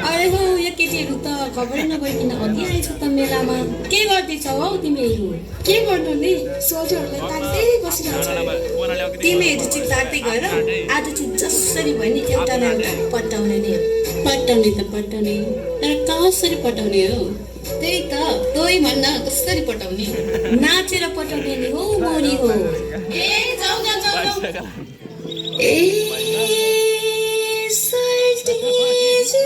अरे हो यो केटीहरू त खबरै नभइकन अघि आएछ त मेलामा के गर्दैछौ हौ तिमीहरू के गर्नु नि सोझहरूलाई ताक्दै बसिरहेको छ तिमीहरू चाहिँ ताक्दै गएर आज चाहिँ जसरी भयो नि एउटा न एउटा पटाउने नि पटाउने त पटाउने तर कसरी पटाउने हो त्यही त तोही भन्न कसरी पटाउने नाचेर पटाउने नि हो मोरी हो ए जाऊ जाऊ जाऊ ए सल्टिजु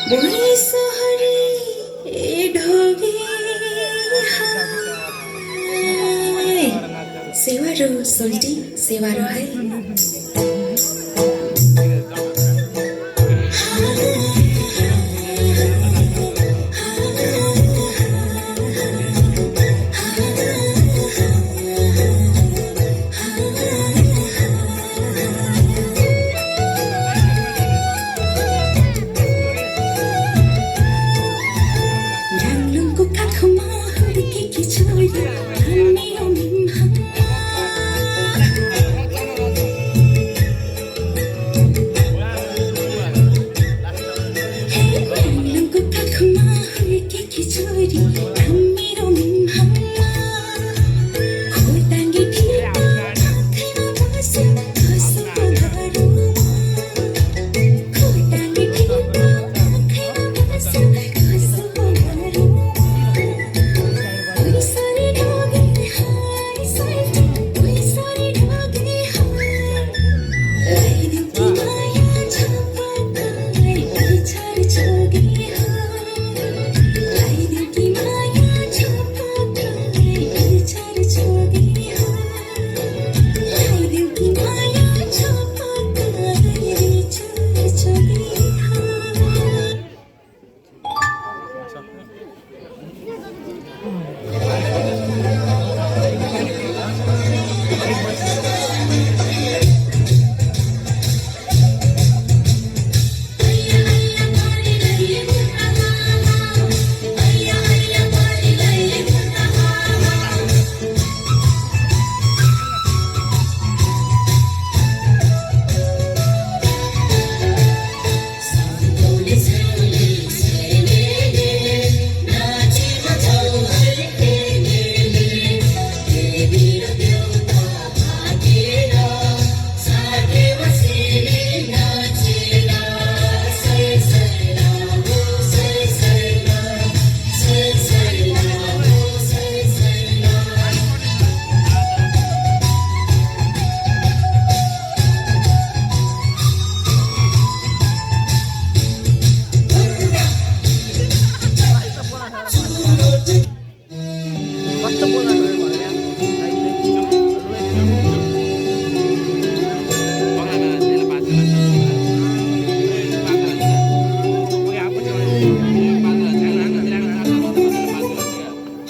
बोली सहरी ए ढोगे सेवारो सोल्टी सेवारो है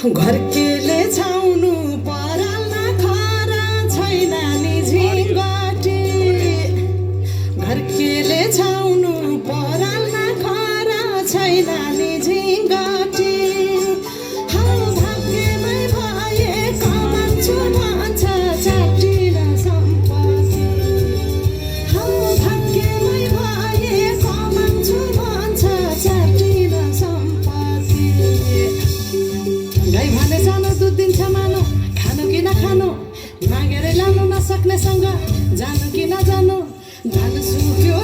घर केले छाउनु परालमा खरा छैन नि झिङ्गटी घर केले छाउनु परालमा खरा छैन नि झिङ्गटी हौ भाग्यमै भए कमान्छु भन्छ चाटिन सम्पत्ति हौ भाग्यमै भए कमान्छु भन्छ चाटिन सम्पत्ति गाई भने सानो दुध दिन्छ मानो खानु कि नखानु मागेर लानु नसक्नेसँग जानु कि नजानु जानु सुक्यो